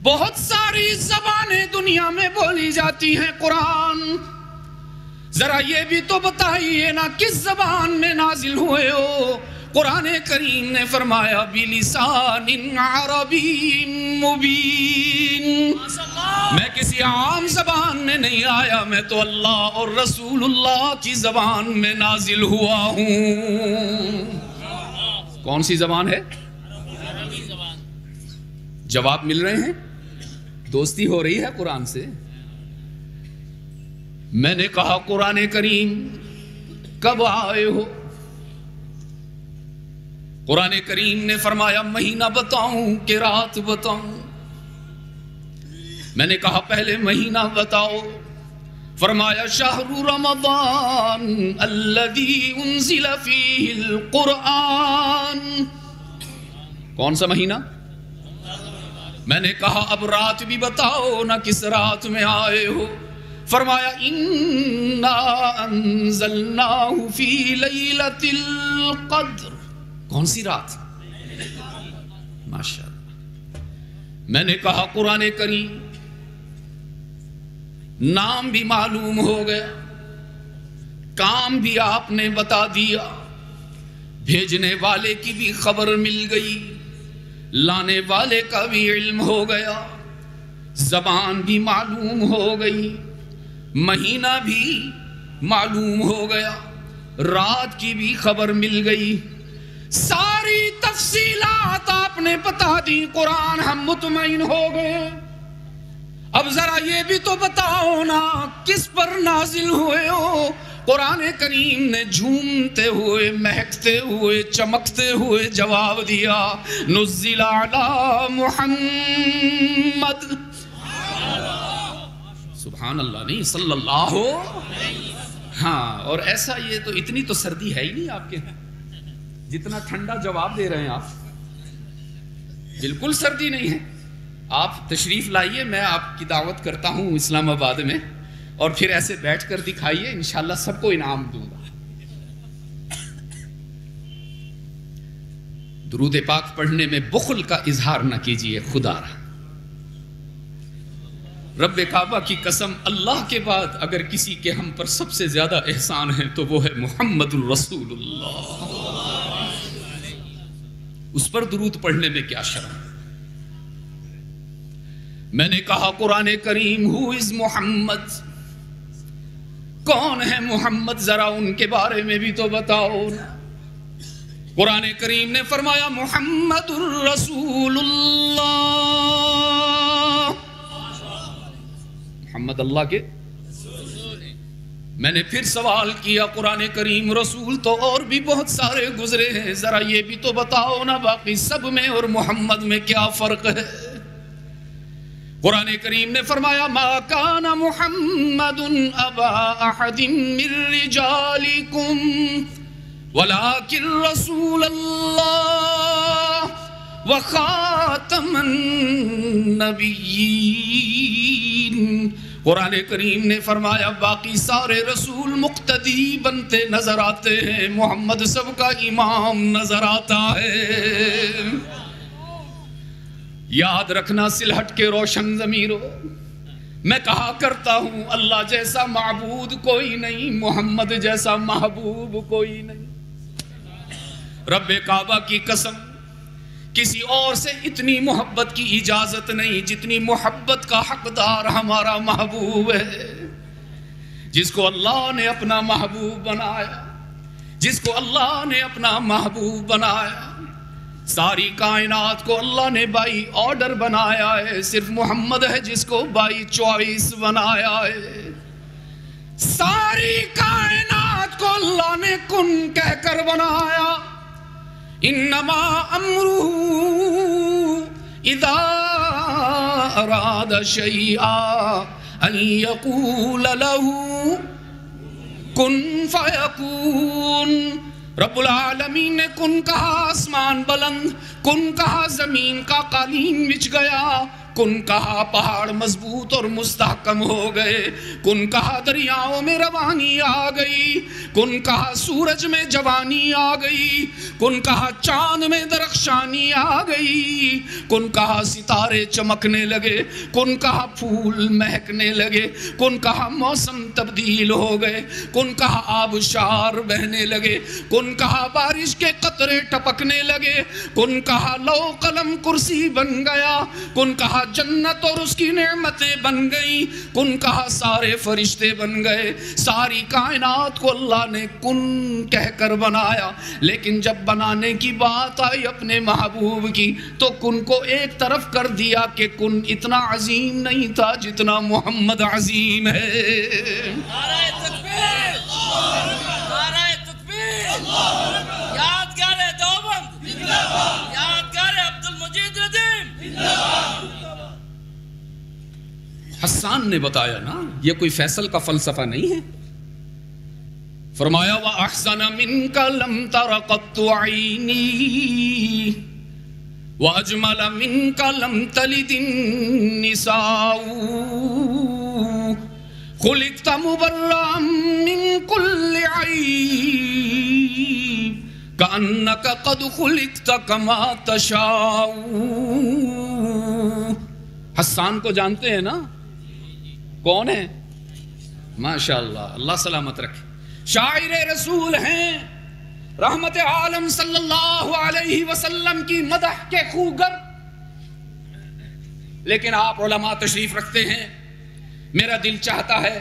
بہت ساری زبانیں دنیا میں بولی جاتی ہیں، قرآن ذرا یہ بھی تو بتائیے نا کس زبان میں نازل ہوئے ہو؟ قرآن کریم نے فرمایا بِلِسَانٍ عَرَبِيٍّ مُبِينٍ، میں کسی عام زبان میں نہیں آیا، میں تو اللہ اور رسول اللہ کی زبان میں نازل ہوا ہوں۔ کون سی زبان ہے؟ عربی زبان۔ جواب مل رہے ہیں؟ دوستی ہو رہی ہے قرآن سے؟ میں نے کہا قرآن کریم کب آئے ہو؟ قرآن کریم نے فرمایا مہینہ بتاؤں کہ رات بتاؤں؟ میں نے کہا پہلے مہینہ بتاؤ۔ فرمایا شہر رمضان الذی انزل فیہ القرآن۔ کون سا مہینہ؟ میں نے کہا اب رات بھی بتاؤ نا کس رات میں آئے ہو؟ فرمایا انا انزلناہ فی لیلۃ القدر۔ کون سی رات؟ ماشاءاللہ۔ میں نے کہا قرآن کریم نام بھی معلوم ہو گیا، کام بھی آپ نے بتا دیا، بھیجنے والے کی بھی خبر مل گئی، لانے والے کا بھی علم ہو گیا، زبان بھی معلوم ہو گئی، مہینہ بھی معلوم ہو گیا، رات کی بھی خبر مل گئی، ساری تفصیلات آپ نے بتا دی، قرآن ہم مطمئن ہو گئے۔ اب ذرا یہ بھی تو بتاؤ نا کس پر نازل ہوئے ہو؟ قرآن کریم نے جھومتے ہوئے، مہکتے ہوئے، چمکتے ہوئے جواب دیا نزل علی محمد۔ سبحان اللہ نہیں، صلی اللہ ہو۔ ہاں، اور ایسا یہ تو اتنی تو سردی ہے ہی نہیں آپ کے ہاں جتنا ٹھنڈا جواب دے رہے ہیں آپ، بالکل سردی نہیں ہے۔ آپ تشریف لائیے، میں آپ کی دعوت کرتا ہوں اسلام آباد میں، اور پھر ایسے بیٹھ کر دکھائیے، انشاءاللہ سب کو انعام دوں گا۔ درود پاک پڑھنے میں بخل کا اظہار نہ کیجیے، خدا رہا رب کعبہ کی قسم، اللہ کے بعد اگر کسی کے ہم پر سب سے زیادہ احسان ہے تو وہ ہے محمد الرسول اللہ۔ اس پر درود پڑھنے میں کیا شرم؟ میں نے کہا قرآن کریم ہو از محمد، کون ہے محمد؟ ذرا ان کے بارے میں بھی تو بتاؤ نا۔ قرآن کریم نے فرمایا محمد الرسول اللہ، محمد اللہ کے۔ میں نے پھر سوال کیا قرآن کریم رسول تو اور بھی بہت سارے گزرے ہیں، ذرا یہ بھی تو بتاؤ نا باقی سب میں اور محمد میں کیا فرق ہے؟ قرآن کریم نے فرمایا ما کان محمد ابا احد من رجالکم ولکن رسول اللہ وخاتم النبیین۔ قرآن کریم نے فرمایا باقی سارے رسول مقتدی بنتے نظر آتے ہیں، محمد سب کا امام نظر آتا ہے۔ یاد رکھنا سلہٹ کے روشن ضمیرو، میں کہا کرتا ہوں اللہ جیسا معبود کوئی نہیں، محمد جیسا محبوب کوئی نہیں۔ رب کعبہ کی قسم کسی اور سے اتنی محبت کی اجازت نہیں جتنی محبت کا حقدار ہمارا محبوب ہے، جس کو اللہ نے اپنا محبوب بنایا، جس کو اللہ نے اپنا محبوب بنایا۔ ساری کائنات کو اللہ نے بائی آرڈر بنایا ہے، صرف محمد ہے جس کو بائی چوائس بنایا ہے۔ ساری کائنات کو اللہ نے کن کہہ کر بنایا۔ انما امرہ اذا اراد شیئا ان یقول له کن فیکون۔ رب العالمین نے کن کہا، آسمان بلند، کن کہا، زمین کا قالین بچھ گیا، کن کہا پہاڑ مضبوط اور مستحکم ہو گئے، کن کہا دریاؤں میں روانی آ گئی، کن کہا سورج میں جوانی آ گئی، کن کہا چاند میں درخشانی آ گئی، کن کہا ستارے چمکنے لگے، کن کہا پھول مہکنے لگے، کن کہا موسم تبدیل ہو گئے، کن کہا آبشار بہنے لگے، کن کہا بارش کے قطرے ٹپکنے لگے، کن کہا لو قلم کرسی بن گیا، کن کہا جنت اور اس کی نعمتیں بن گئیں، کن کہا سارے فرشتے بن گئے، ساری کائنات کو اللہ نے کن کہہ کر بنایا۔ لیکن جب بنانے کی بات آئی اپنے محبوب کی تو کن کو ایک طرف کر دیا کہ کن اتنا عظیم نہیں تھا جتنا محمد عظیم ہے۔ نعرہ تکبیر، نعرہ تکبیر، یادگار دیوبند، یادگار عبد المجید ندیم۔ حسان نے بتایا نا، یہ کوئی فیصل کا فلسفہ نہیں ہے۔ فرمایا وَأَحْسَنَ مِنْكَ لَمْ تَرَ قَطُّ عَيْنِي وَأَجْمَلَ مِنْكَ لَمْ تَلِدِ النِّسَاءُ خُلِقْتَ مُبَرَّأً مِنْ كُلِّ عَيْبٍ كَأَنَّكَ قَدْ خُلِقْتَ كَمَا تَشَاءُ۔ حسان کو جانتے ہیں نا کون ہے؟ ماشاءاللہ، اللہ سلامت رکھے، شاعر رسول ہیں، رحمت عالم صلی اللہ علیہ وسلم کی مدح کے خوگر۔ لیکن آپ علماء تشریف رکھتے ہیں، میرا دل چاہتا ہے،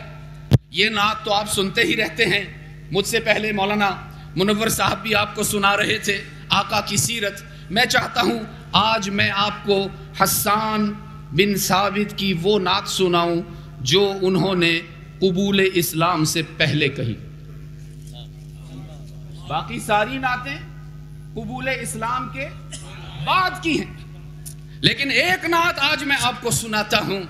یہ نعت تو آپ سنتے ہی رہتے ہیں، مجھ سے پہلے مولانا منور صاحب بھی آپ کو سنا رہے تھے آقا کی سیرت۔ میں چاہتا ہوں آج میں آپ کو حسان بن ثابت کی وہ نعت سناؤں جو انہوں نے قبول اسلام سے پہلے کہی۔ باقی ساری نعتیں قبول اسلام کے بعد کی ہیں، لیکن ایک نعت آج میں آپ کو سناتا ہوں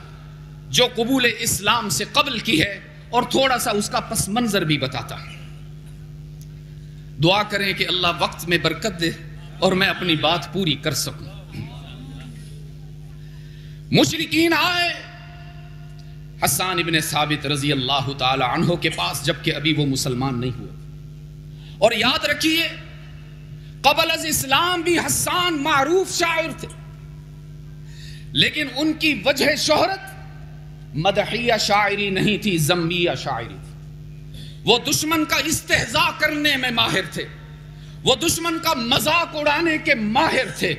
جو قبول اسلام سے قبل کی ہے، اور تھوڑا سا اس کا پس منظر بھی بتاتا ہوں۔ دعا کریں کہ اللہ وقت میں برکت دے اور میں اپنی بات پوری کر سکوں۔ مشرکین آئے حسان ابن ثابت رضی اللہ تعالی عنہ کے پاس، جبکہ ابھی وہ مسلمان نہیں ہوئے۔ اور یاد رکھیے قبل از اسلام بھی حسان معروف شاعر تھے، لیکن ان کی وجہ شہرت مدحیہ شاعری نہیں تھی، ذمیہ شاعری تھی۔ وہ دشمن کا استہزاء کرنے میں ماہر تھے، وہ دشمن کا مذاق اڑانے کے ماہر تھے۔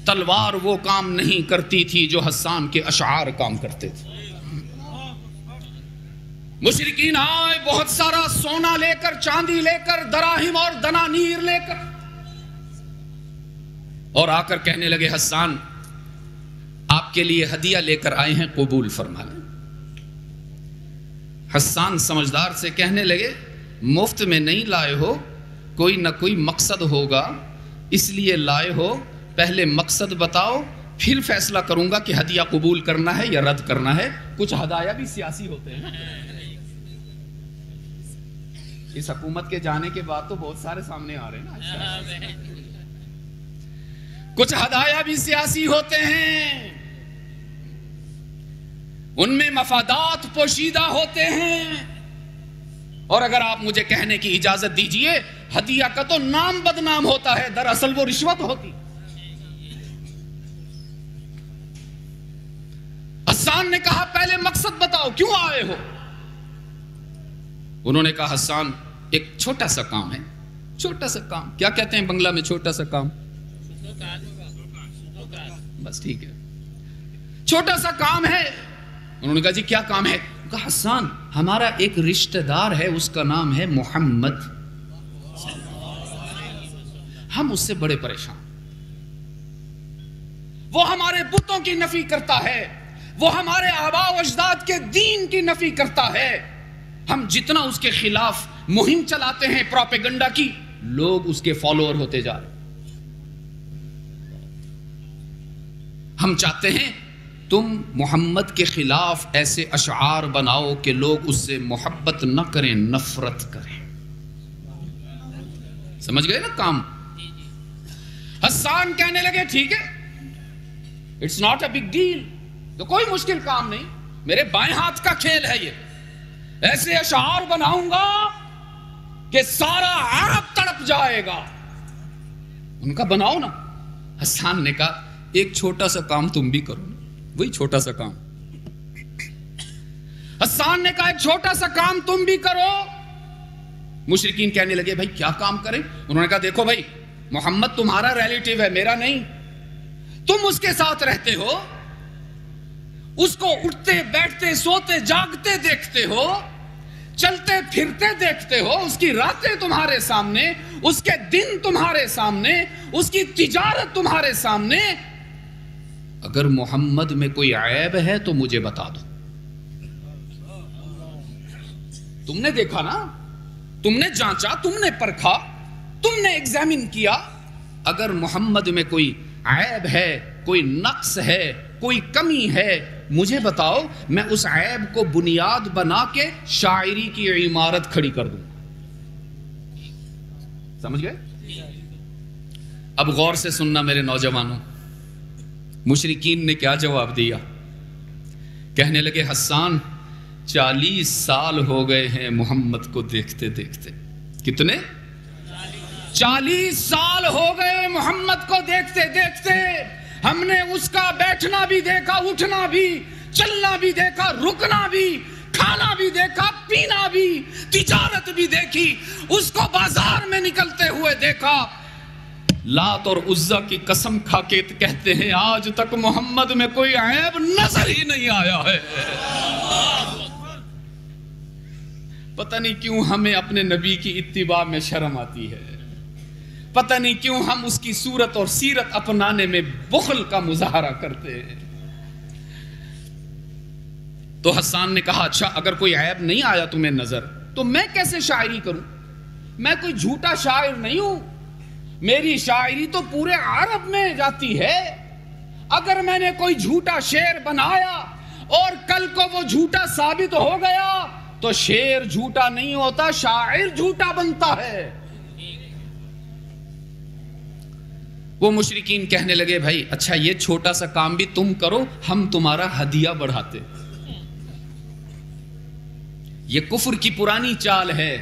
تلوار وہ کام نہیں کرتی تھی جو حسان کے اشعار کام کرتے تھے۔ مشرکین آئے بہت سارا سونا لے کر، چاندی لے کر، دراہم اور دنانیر لے کر، اور آ کر کہنے لگے حسان آپ کے لیے ہدیہ لے کر آئے ہیں، قبول فرما لیں۔ حسان سمجھدار سے کہنے لگے مفت میں نہیں لائے ہو، کوئی نہ کوئی مقصد ہوگا، اس لیے لائے ہو، پہلے مقصد بتاؤ پھر فیصلہ کروں گا کہ ہدیہ قبول کرنا ہے یا رد کرنا ہے۔ کچھ ہدایہ بھی سیاسی ہوتے ہیں، اس حکومت کے جانے کے بعد تو بہت سارے سامنے آ رہے ہیں نا۔ کچھ ہدایہ بھی سیاسی ہوتے ہیں، ان میں مفادات پوشیدہ ہوتے ہیں۔ اور اگر آپ مجھے کہنے کی اجازت دیجئے، ہدیہ کا تو نام بدنام ہوتا ہے، دراصل وہ رشوت ہوتی۔ حسان نے کہا پہلے مقصد بتاؤ، کیوں آئے ہو؟ انہوں نے کہا حسان ایک چھوٹا سا کام ہے۔ چھوٹا سا کام کیا کہتے ہیں بنگلہ میں؟ چھوٹا سا کام، بس ٹھیک ہے، چھوٹا سا کام ہے۔ انہوں نے کہا جی کیا کام ہے؟ کہا حسان ہمارا ایک رشتہ دار ہے، اس کا نام ہے محمد، ہم اس سے بڑے پریشان، وہ ہمارے بتوں کی نفی کرتا ہے، وہ ہمارے آباء و اجداد کے دین کی نفی کرتا ہے۔ ہم جتنا اس کے خلاف مہم چلاتے ہیں پروپیگنڈا کی، لوگ اس کے فالوور ہوتے جا رہے۔ ہم چاہتے ہیں تم محمد کے خلاف ایسے اشعار بناؤ کہ لوگ اس سے محبت نہ کریں، نفرت کریں۔ سمجھ گئے نا کام؟ حسان کہنے لگے ٹھیک ہے، it's not a big deal, تو کوئی مشکل کام نہیں، میرے بائیں ہاتھ کا کھیل ہے یہ، ایسے اشعار بناؤں گا کہ سارا عرب تڑپ جائے گا۔ ان کا بناؤ نا۔ حسان نے کہا ایک چھوٹا سا کام تم بھی کرو، وہی چھوٹا سا کام۔ حسان نے کہا ایک چھوٹا سا کام تم بھی کرو۔ مشرکین کہنے لگے بھائی کیا کام کریں؟ انہوں نے کہا دیکھو بھائی، محمد تمہارا ریلیٹیو ہے، میرا نہیں، تم اس کے ساتھ رہتے ہو، اس کو اٹھتے بیٹھتے سوتے جاگتے دیکھتے ہو، چلتے پھرتے دیکھتے ہو، اس کی راتیں تمہارے سامنے، اس کے دن تمہارے سامنے، اس کی تجارت تمہارے سامنے، اگر محمد میں کوئی عیب ہے تو مجھے بتا دو۔ تم نے دیکھا نا، تم نے جانچا، تم نے پرکھا، تم نے ایگزامن کیا، اگر محمد میں کوئی عیب ہے، کوئی نقص ہے، کوئی کمی ہے، مجھے بتاؤ، میں اس عیب کو بنیاد بنا کے شاعری کی عمارت کھڑی کر دوں۔ سمجھ گئے؟ اب غور سے سننا میرے نوجوانوں، مشرکین نے کیا جواب دیا؟ کہنے لگے حسان 40 سال ہو گئے ہیں محمد کو دیکھتے دیکھتے۔ کتنے؟ 40 سال ہو گئے محمد کو دیکھتے دیکھتے، ہم نے اس کا بیٹھنا بھی دیکھا، اٹھنا بھی، چلنا بھی دیکھا، رکنا بھی، کھانا بھی دیکھا، پینا بھی، تجارت بھی دیکھی، اس کو بازار میں نکلتے ہوئے دیکھا۔ لات اور عزا کی قسم کھا کے کہتے ہیں آج تک محمد میں کوئی عیب نظر ہی نہیں آیا ہے۔ پتہ نہیں کیوں ہمیں اپنے نبی کی اتباع میں شرم آتی ہے، پتہ نہیں کیوں ہم اس کی صورت اور سیرت اپنانے میں بخل کا مظاہرہ کرتے ہیں۔ تو حسان نے کہا اچھا اگر کوئی عیب نہیں آیا تمہیں نظر تو میں کیسے شاعری کروں؟ میں کوئی جھوٹا شاعر نہیں ہوں، میری شاعری تو پورے عرب میں جاتی ہے۔ اگر میں نے کوئی جھوٹا شعر بنایا اور کل کو وہ جھوٹا ثابت ہو گیا تو شعر جھوٹا نہیں ہوتا، شاعر جھوٹا بنتا ہے۔ وہ مشرکین کہنے لگے بھائی اچھا یہ چھوٹا سا کام بھی تم کرو، ہم تمہارا ہدیہ بڑھاتے۔ یہ کفر کی پرانی چال ہے،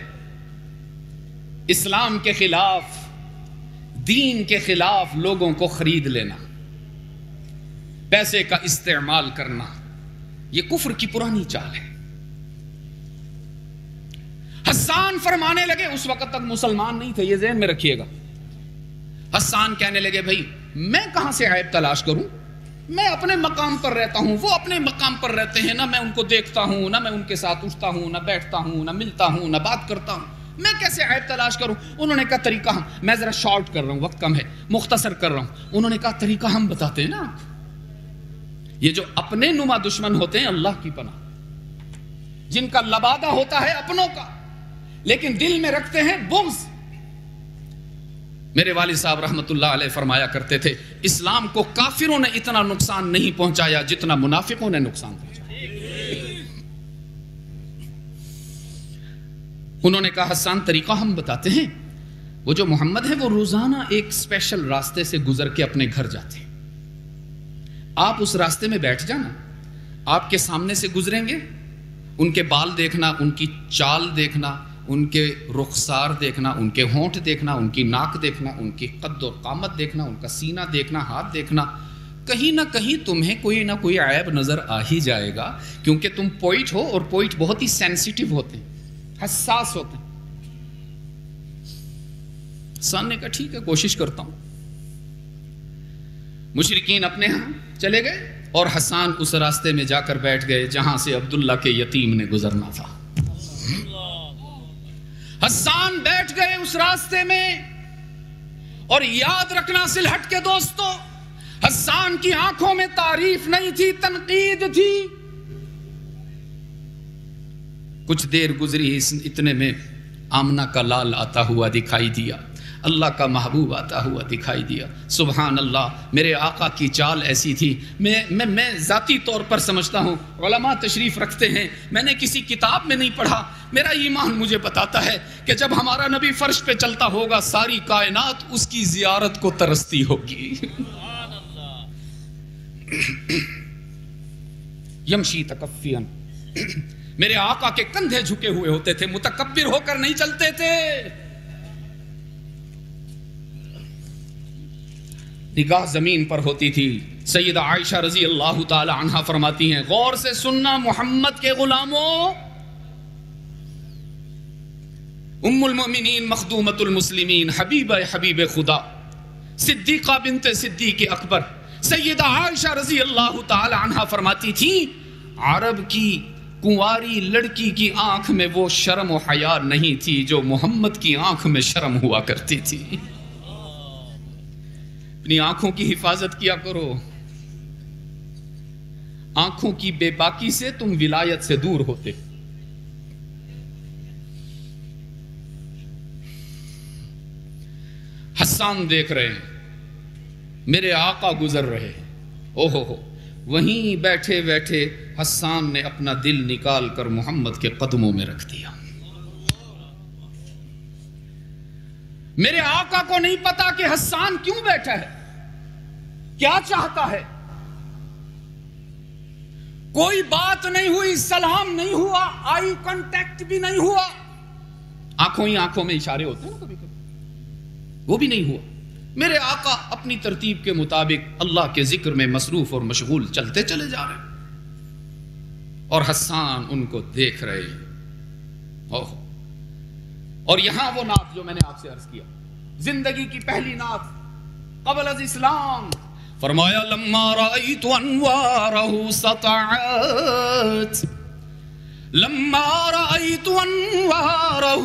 اسلام کے خلاف، دین کے خلاف لوگوں کو خرید لینا، پیسے کا استعمال کرنا، یہ کفر کی پرانی چال ہے۔ حسان فرمانے لگے، اس وقت تک مسلمان نہیں تھے، یہ ذہن میں رکھیے گا۔ حسان کہنے لگے بھائی میں کہاں سے عیب تلاش کروں؟ میں اپنے مقام پر رہتا ہوں، وہ اپنے مقام پر رہتے ہیں، نہ میں ان کو دیکھتا ہوں، نہ میں ان کے ساتھ اٹھتا ہوں، نہ بیٹھتا ہوں، نہ ملتا ہوں، نہ بات کرتا ہوں، میں کیسے عیب تلاش کروں؟ انہوں نے کہا طریقہ ہم، میں ذرا شارٹ کر رہا ہوں، وقت کم ہے، مختصر کر رہا ہوں۔ انہوں نے کہا طریقہ ہم بتاتے ہیں نا۔ یہ جو اپنے نما دشمن ہوتے ہیں اللہ کی پناہ، جن کا لبادہ ہوتا ہے اپنوں کا لیکن دل میں رکھتے ہیں بغض۔ میرے والد صاحب رحمت اللہ علیہ فرمایا کرتے تھے اسلام کو کافروں نے اتنا نقصان نہیں پہنچایا جتنا منافقوں نے نقصان پہنچایا۔ انہوں نے کہا حسان طریقہ ہم بتاتے ہیں، وہ جو محمد ہے وہ روزانہ ایک سپیشل راستے سے گزر کے اپنے گھر جاتے ہیں، آپ اس راستے میں بیٹھ جانا، آپ کے سامنے سے گزریں گے، ان کے بال دیکھنا، ان کی چال دیکھنا، ان کے رخسار دیکھنا، ان کے ہونٹ دیکھنا، ان کی ناک دیکھنا، ان کی قد اور قامت دیکھنا، ان کا سینہ دیکھنا، ہاتھ دیکھنا، کہیں نہ کہیں تمہیں کوئی نہ کوئی عیب نظر آ ہی جائے گا، کیونکہ تم پوئٹ ہو اور پوئٹ بہت ہی سینسیٹیو ہوتے ہیں، حساس ہوتے ہیں۔ حسان نے کہا ٹھیک ہے کوشش کرتا ہوں۔ مشرکین اپنے ہاں چلے گئے اور حسان اس راستے میں جا کر بیٹھ گئے جہاں سے عبداللہ کے یتیم نے گزرنا تھا۔ حسان بیٹھ گئے اس راستے میں، اور یاد رکھنا سلہٹ کے دوستو، حسان کی آنکھوں میں تعریف نہیں تھی، تنقید تھی۔ کچھ دیر گزری، اتنے میں آمنہ کا لال آتا ہوا دکھائی دیا، اللہ کا محبوب آتا ہوا دکھائی دیا۔ سبحان اللہ، میرے آقا کی چال ایسی تھی، میں ذاتی طور پر سمجھتا ہوں، علماء تشریف رکھتے ہیں، میں نے کسی کتاب میں نہیں پڑھا، میرا ایمان مجھے بتاتا ہے کہ جب ہمارا نبی فرش پہ چلتا ہوگا ساری کائنات اس کی زیارت کو ترستی ہوگی۔ یمشی تکفیاً، میرے آقا کے کندھے جھکے ہوئے ہوتے تھے، متکبر ہو کر نہیں چلتے تھے. نگاہ زمین پر ہوتی تھی. سیدہ عائشہ رضی اللہ تعالی عنہا فرماتی ہیں، غور سے سننا محمد کے غلاموں، ام المؤمنین مخدومۃ المسلمین، حبیبہ حبیب خدا، صدیقہ بنت صدیق اکبر سیدہ عائشہ رضی اللہ تعالی عنہا فرماتی تھی، عرب کی کنواری لڑکی کی آنکھ میں وہ شرم و حیا نہیں تھی جو محمد کی آنکھ میں شرم ہوا کرتی تھی. اپنی آنکھوں کی حفاظت کیا کرو. آنکھوں کی بے باکی سے تم ولایت سے دور ہوتے. حسان دیکھ رہے ہیں، میرے آقا گزر رہے ہیں. اوہو ہو، وہیں بیٹھے بیٹھے حسان نے اپنا دل نکال کر محمد کے قدموں میں رکھ دیا. میرے آقا کو نہیں پتا کہ حسان کیوں بیٹھا ہے، کیا چاہتا ہے. کوئی بات نہیں ہوئی، سلام نہیں ہوا، آئی کانٹیکٹ بھی نہیں ہوا. آنکھوں ہی آنکھوں میں اشارے ہوتے ہیں کبھی کبھی، وہ بھی نہیں ہوا. میرے آقا اپنی ترتیب کے مطابق اللہ کے ذکر میں مصروف اور مشغول چلتے چلے جا رہے ہیں، اور حسان ان کو دیکھ رہے ہیں. اور یہاں وہ نعت جو میں نے آپ سے عرض کیا، زندگی کی پہلی نعت قبل از اسلام، فرمایا لما رأيت انوارہ سطعت، لما رأيت انوارہ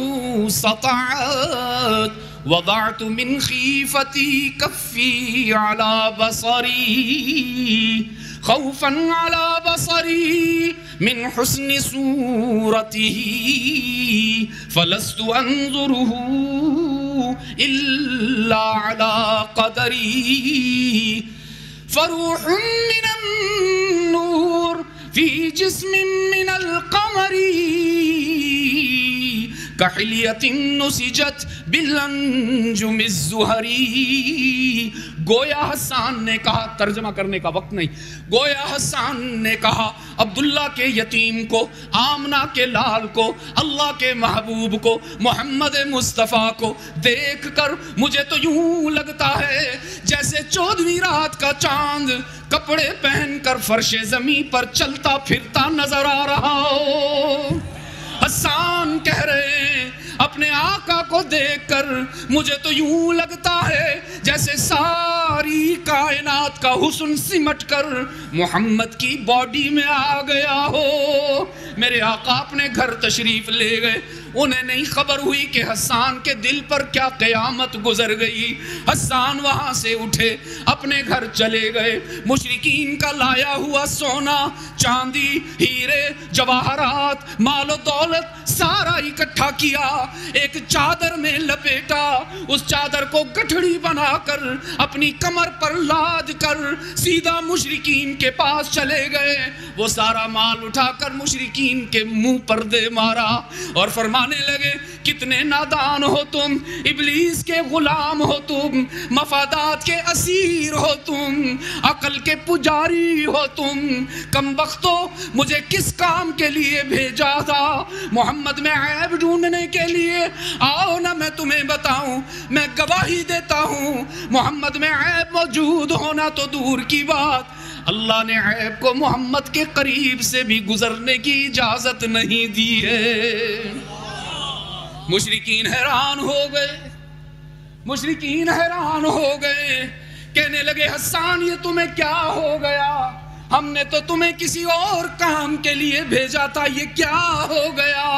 سطعت، وضعت من خیفتی کفی على بصری، خوفا على بصری من حسن صورته، فلست انظره الا على قدری، فروح من النور في جسم من القمر، كحلیة نسجت بالانجم الزہری. گویا حسان نے کہا، ترجمہ کرنے کا وقت نہیں، گویا حسان نے کہا عبداللہ کے یتیم کو، آمنہ کے لال کو، اللہ کے محبوب کو، محمد مصطفیٰ کو دیکھ کر مجھے تو یوں لگتا ہے جیسے 14ویں رات کا چاند کپڑے پہن کر فرش زمین پر چلتا پھرتا نظر آ رہا ہو. حسان کہہ رہے ہیں اپنے آقا کو دیکھ کر مجھے تو یوں لگتا ہے جیسے ساری کائنات کا حسن سمٹ کر محمد کی باڈی میں آ گیا ہو. میرے آقا اپنے گھر تشریف لے گئے. انہیں نہیں خبر ہوئی کہ حسان کے دل پر کیا قیامت گزر گئی. حسان وہاں سے اٹھے، اپنے گھر چلے گئے. مشرکین کا لایا ہوا سونا، چاندی، ہیرے، جواہرات، مال و دولت سارا اکٹھا کیا، ایک چادر میں لپیٹا، اس چادر کو گٹھڑی بنا کر اپنی کمر پر لاد کر سیدھا مشرکین کے پاس چلے گئے. وہ سارا مال اٹھا کر مشرکین کے منہ پر دے مارا اور فرمانے لگے کتنے نادان ہو تم، ابلیس کے غلام ہو تم، مفادات کے اسیر ہو تم، عقل کے پجاری ہو تم. کم بختو، مجھے کس کام کے لیے بھیجا تھا؟ محمد میں عیب ڈھونڈنے کے لیے؟ آؤ نا میں تمہیں بتاؤں، میں گواہی دیتا ہوں محمد میں عیب موجود ہونا تو دور کی بات، اللہ نے عیب کو محمد کے قریب سے بھی گزرنے کی اجازت نہیں دی ہے. مشرکین حیران ہو گئے، مشرکین حیران ہو گئے، کہنے لگے حسان یہ تمہیں کیا ہو گیا؟ ہم نے تو تمہیں کسی اور کام کے لیے بھیجا تھا، یہ کیا ہو گیا؟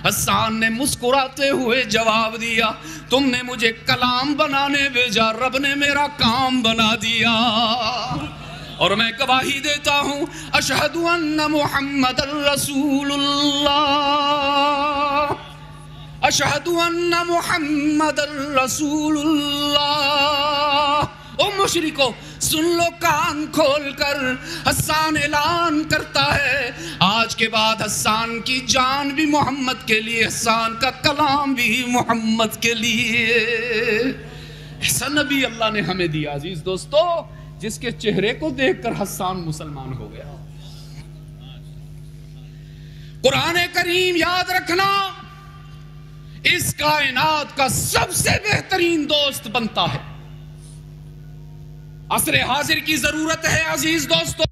حسان نے مسکراتے ہوئے جواب دیا تم نے مجھے کلام بنانے بھیجا، رب نے میرا کام بنا دیا. اور میں گواہی دیتا ہوں اشہد ان محمد رسول اللہ، اشہد ان محمد رسول اللہ. او مشرکو سن لو کان کھول کر، حسان اعلان کرتا ہے آج کے بعد حسان کی جان بھی محمد کے لیے، حسان کا کلام بھی محمد کے لیے. ایسا نبی اللہ نے ہمیں دیا. عزیز دوستو، جس کے چہرے کو دیکھ کر حسان مسلمان ہو گیا. قرآن کریم یاد رکھنا اس کائنات کا سب سے بہترین دوست بنتا ہے. عصر حاضر کی ضرورت ہے عزیز دوستو.